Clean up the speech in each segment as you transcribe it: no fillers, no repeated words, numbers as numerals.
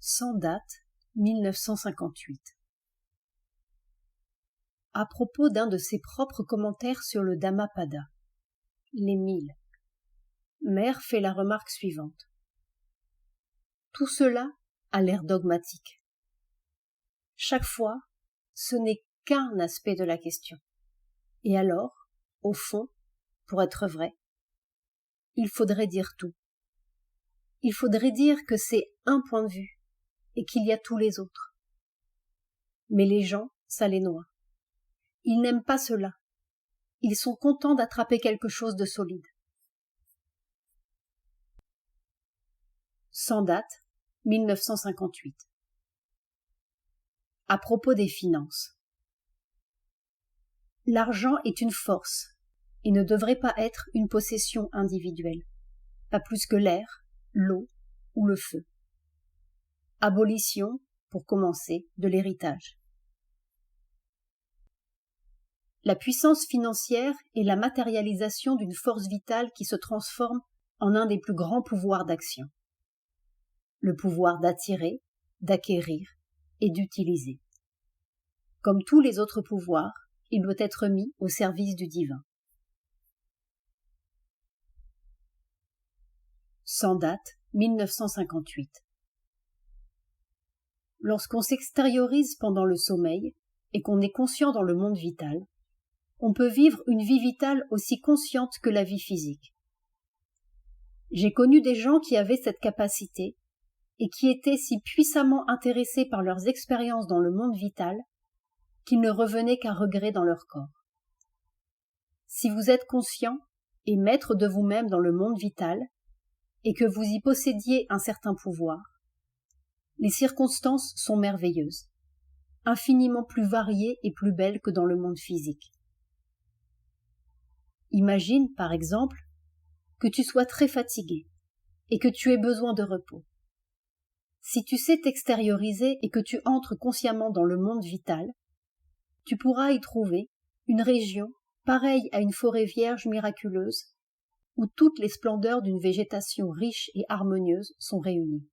Sans date, 1958. À propos d'un de ses propres commentaires sur le Dhammapada, les 1000, Mère fait la remarque suivante. Tout cela a l'air dogmatique. Chaque fois, ce n'est qu'un aspect de la question. Et alors, au fond, pour être vrai, il faudrait dire tout. Il faudrait dire que c'est un point de vue et qu'il y a tous les autres. Mais les gens, ça les noie. Ils n'aiment pas cela. Ils sont contents d'attraper quelque chose de solide. Sans date, 1958. À propos des finances. L'argent est une force et ne devrait pas être une possession individuelle, pas plus que l'air, l'eau ou le feu. Abolition, pour commencer, de l'héritage. La puissance financière est la matérialisation d'une force vitale qui se transforme en un des plus grands pouvoirs d'action. Le pouvoir d'attirer, d'acquérir et d'utiliser. Comme tous les autres pouvoirs, il doit être mis au service du divin. Sans date, 1958. Lorsqu'on s'extériorise pendant le sommeil et qu'on est conscient dans le monde vital, on peut vivre une vie vitale aussi consciente que la vie physique. J'ai connu des gens qui avaient cette capacité et qui étaient si puissamment intéressés par leurs expériences dans le monde vital qu'ils ne revenaient qu'à regret dans leur corps. Si vous êtes conscient et maître de vous-même dans le monde vital et que vous y possédiez un certain pouvoir, les circonstances sont merveilleuses, infiniment plus variées et plus belles que dans le monde physique. Imagine, par exemple, que tu sois très fatigué et que tu aies besoin de repos. Si tu sais t'extérioriser et que tu entres consciemment dans le monde vital, tu pourras y trouver une région pareille à une forêt vierge miraculeuse où toutes les splendeurs d'une végétation riche et harmonieuse sont réunies,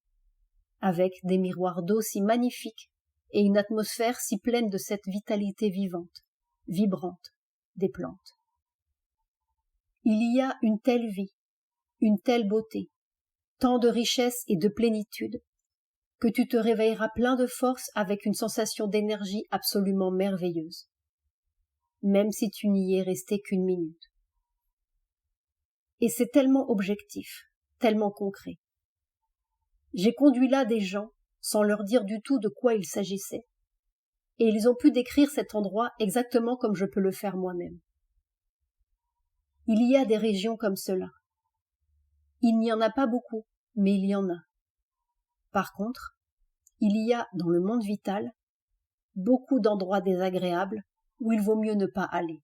avec des miroirs d'eau si magnifiques et une atmosphère si pleine de cette vitalité vivante, vibrante, des plantes. Il y a une telle vie, une telle beauté, tant de richesse et de plénitude, que tu te réveilleras plein de force avec une sensation d'énergie absolument merveilleuse, même si tu n'y es resté qu'une minute. Et c'est tellement objectif, tellement concret. J'ai conduit là des gens sans leur dire du tout de quoi il s'agissait, et ils ont pu décrire cet endroit exactement comme je peux le faire moi-même. Il y a des régions comme cela. Il n'y en a pas beaucoup, mais il y en a. Par contre, il y a dans le monde vital beaucoup d'endroits désagréables où il vaut mieux ne pas aller.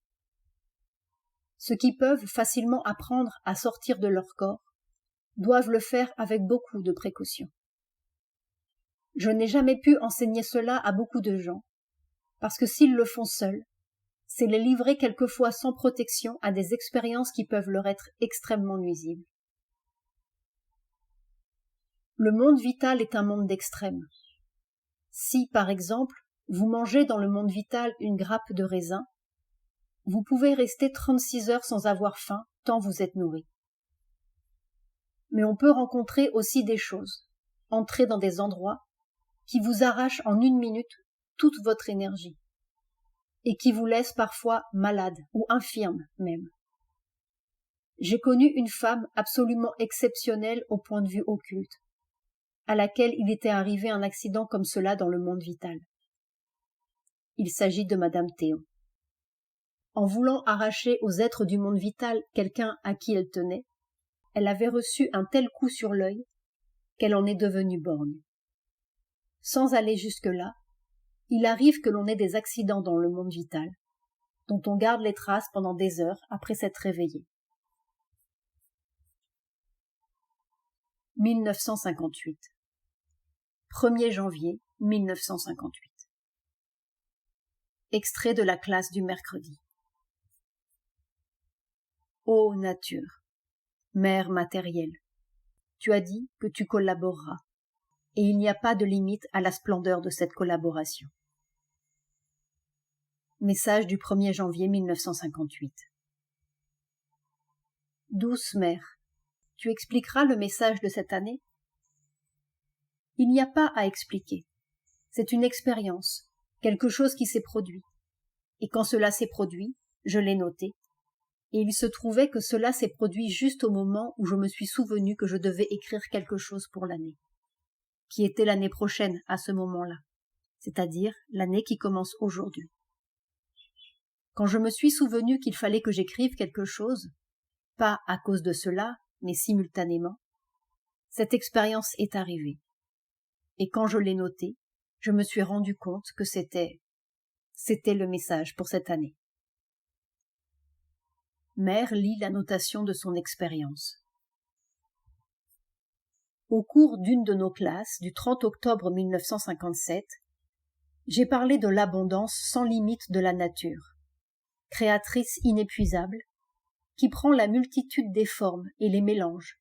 Ceux qui peuvent facilement apprendre à sortir de leur corps doivent le faire avec beaucoup de précaution. Je n'ai jamais pu enseigner cela à beaucoup de gens, parce que s'ils le font seuls, c'est les livrer quelquefois sans protection à des expériences qui peuvent leur être extrêmement nuisibles. Le monde vital est un monde d'extrêmes. Si, par exemple, vous mangez dans le monde vital une grappe de raisin, vous pouvez rester 36 heures sans avoir faim tant vous êtes nourri. Mais on peut rencontrer aussi des choses, entrer dans des endroits qui vous arrachent en une minute toute votre énergie et qui vous laissent parfois malade ou infirme même. J'ai connu une femme absolument exceptionnelle au point de vue occulte, à laquelle il était arrivé un accident comme cela dans le monde vital. Il s'agit de Madame Théon. En voulant arracher aux êtres du monde vital quelqu'un à qui elle tenait, elle avait reçu un tel coup sur l'œil qu'elle en est devenue borgne. Sans aller jusque-là, il arrive que l'on ait des accidents dans le monde vital, dont on garde les traces pendant des heures après s'être réveillé. 1958. 1er janvier 1958. Extrait de la classe du mercredi. Ô nature, mère matérielle, tu as dit que tu collaboreras. et il n'y a pas de limite à la splendeur de cette collaboration. Message du 1er janvier 1958. Douce mère, tu expliqueras le message de cette année? Il n'y a pas à expliquer. C'est une expérience, quelque chose qui s'est produit. Et quand cela s'est produit, je l'ai noté. Et il se trouvait que cela s'est produit juste au moment où je me suis souvenu que je devais écrire quelque chose pour l'année, qui était l'année prochaine à ce moment-là, c'est-à-dire l'année qui commence aujourd'hui. Quand je me suis souvenu qu'il fallait que j'écrive quelque chose, pas à cause de cela, mais simultanément, cette expérience est arrivée. Et quand je l'ai noté, je me suis rendu compte que c'était le message pour cette année. Mère lit la notation de son expérience. Au cours d'une de nos classes, du 30 octobre 1957, j'ai parlé de l'abondance sans limite de la nature, créatrice inépuisable, qui prend la multitude des formes et les mélange,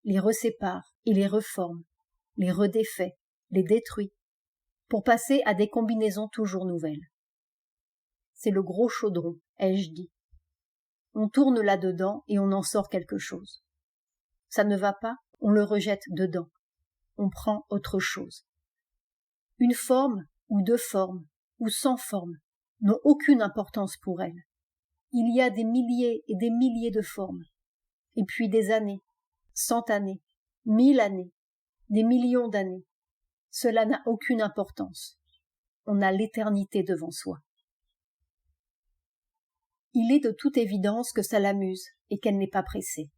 les resépare et les reforme, les redéfait, les détruit, pour passer à des combinaisons toujours nouvelles. C'est le gros chaudron, ai-je dit. On tourne là-dedans et on en sort quelque chose. Ça ne va pas, on le rejette dedans. On prend autre chose. Une forme, ou 2 formes, ou 100 formes, n'ont aucune importance pour elle. Il y a des milliers et des milliers de formes. Et puis des années, 100 années, 1000 années, des millions d'années. Cela n'a aucune importance. On a l'éternité devant soi. Il est de toute évidence que ça l'amuse et qu'elle n'est pas pressée.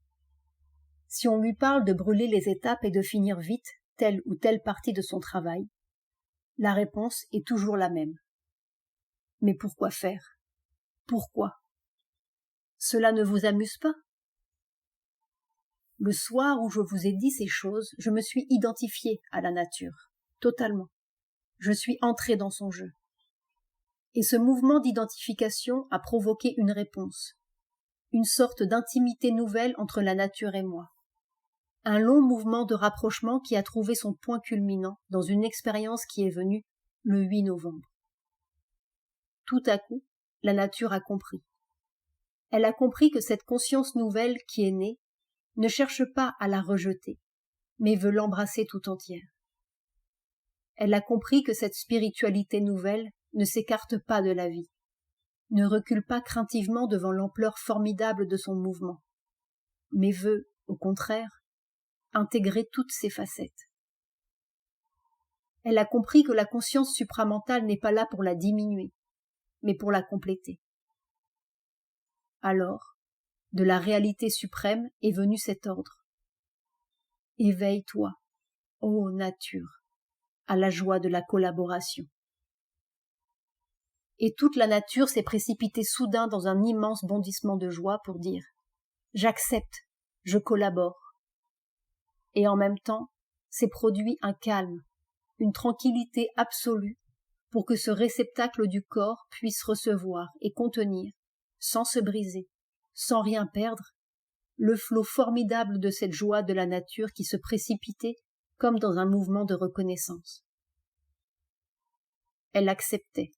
Si on lui parle de brûler les étapes et de finir vite telle ou telle partie de son travail, la réponse est toujours la même. Mais pourquoi faire? Pourquoi? Cela ne vous amuse pas? Le soir où je vous ai dit ces choses, je me suis identifiée à la nature, totalement. Je suis entrée dans son jeu. Et ce mouvement d'identification a provoqué une réponse, une sorte d'intimité nouvelle entre la nature et moi. Un long mouvement de rapprochement qui a trouvé son point culminant dans une expérience qui est venue le 8 novembre. Tout à coup, la nature a compris. Elle a compris que cette conscience nouvelle qui est née ne cherche pas à la rejeter, mais veut l'embrasser tout entière. Elle a compris que cette spiritualité nouvelle ne s'écarte pas de la vie, ne recule pas craintivement devant l'ampleur formidable de son mouvement, mais veut, au contraire, intégrer toutes ses facettes. Elle a compris que la conscience supramentale n'est pas là pour la diminuer, mais pour la compléter. Alors, de la réalité suprême est venu cet ordre. Éveille-toi, ô nature, à la joie de la collaboration. Et toute la nature s'est précipitée soudain dans un immense bondissement de joie pour dire « J'accepte, je collabore ». Et en même temps, s'est produit un calme, une tranquillité absolue pour que ce réceptacle du corps puisse recevoir et contenir, sans se briser, sans rien perdre, le flot formidable de cette joie de la nature qui se précipitait comme dans un mouvement de reconnaissance. Elle acceptait.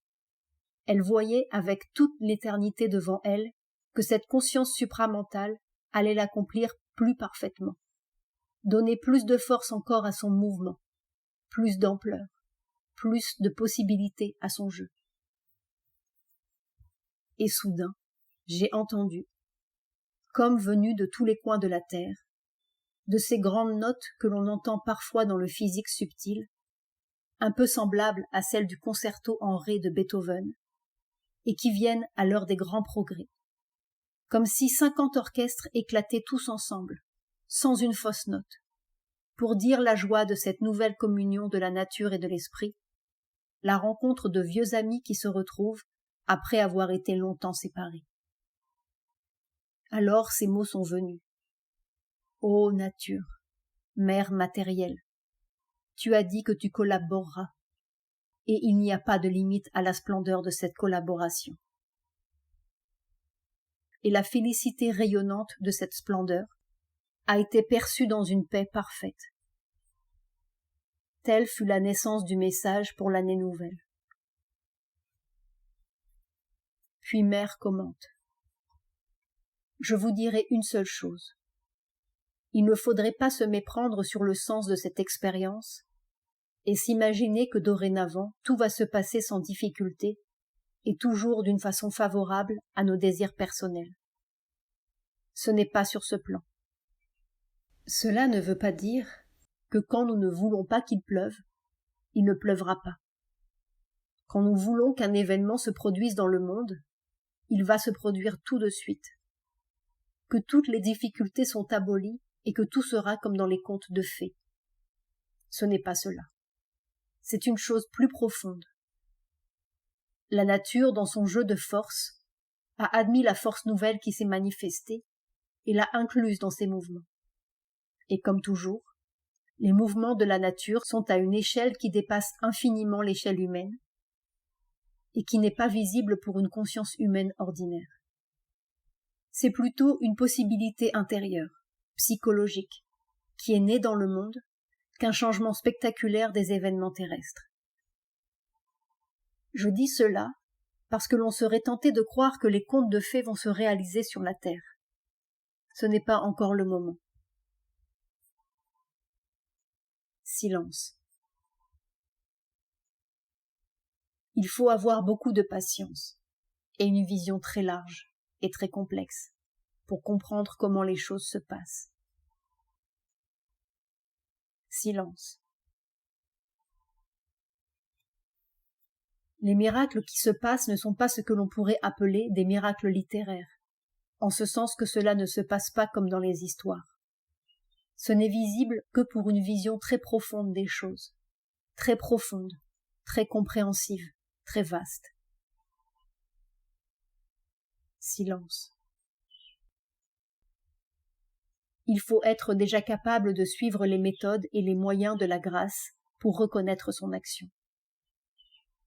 Elle voyait avec toute l'éternité devant elle que cette conscience supramentale allait l'accomplir plus parfaitement, donner plus de force encore à son mouvement, plus d'ampleur, plus de possibilités à son jeu. Et soudain, j'ai entendu, comme venu de tous les coins de la terre, de ces grandes notes que l'on entend parfois dans le physique subtil, un peu semblables à celles du concerto en ré de Beethoven, et qui viennent à l'heure des grands progrès, comme si 50 orchestres éclataient tous ensemble, sans une fausse note, pour dire la joie de cette nouvelle communion de la nature et de l'esprit, la rencontre de vieux amis qui se retrouvent après avoir été longtemps séparés. Alors ces mots sont venus. Ô nature, mère matérielle, tu as dit que tu collaboreras, et il n'y a pas de limite à la splendeur de cette collaboration. Et la félicité rayonnante de cette splendeur a été perçue dans une paix parfaite. Telle fut la naissance du message pour l'année nouvelle. Puis Mère commente. Je vous dirai une seule chose. Il ne faudrait pas se méprendre sur le sens de cette expérience et s'imaginer que dorénavant tout va se passer sans difficulté et toujours d'une façon favorable à nos désirs personnels. Ce n'est pas sur ce plan. Cela ne veut pas dire que quand nous ne voulons pas qu'il pleuve, il ne pleuvra pas. Quand nous voulons qu'un événement se produise dans le monde, il va se produire tout de suite. Que toutes les difficultés sont abolies et que tout sera comme dans les contes de fées. Ce n'est pas cela. C'est une chose plus profonde. La nature, dans son jeu de force, a admis la force nouvelle qui s'est manifestée et l'a incluse dans ses mouvements. Et comme toujours, les mouvements de la nature sont à une échelle qui dépasse infiniment l'échelle humaine et qui n'est pas visible pour une conscience humaine ordinaire. C'est plutôt une possibilité intérieure, psychologique, qui est née dans le monde qu'un changement spectaculaire des événements terrestres. Je dis cela parce que l'on serait tenté de croire que les contes de fées vont se réaliser sur la Terre. Ce n'est pas encore le moment. Silence. Il faut avoir beaucoup de patience et une vision très large et très complexe pour comprendre comment les choses se passent. Silence. Les miracles qui se passent ne sont pas ce que l'on pourrait appeler des miracles littéraires, en ce sens que cela ne se passe pas comme dans les histoires. Ce n'est visible que pour une vision très profonde des choses, très profonde, très compréhensive, très vaste. Silence. Il faut être déjà capable de suivre les méthodes et les moyens de la grâce pour reconnaître son action.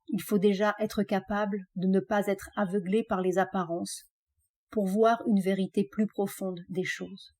Il faut déjà être capable de ne pas être aveuglé par les apparences pour voir une vérité plus profonde des choses.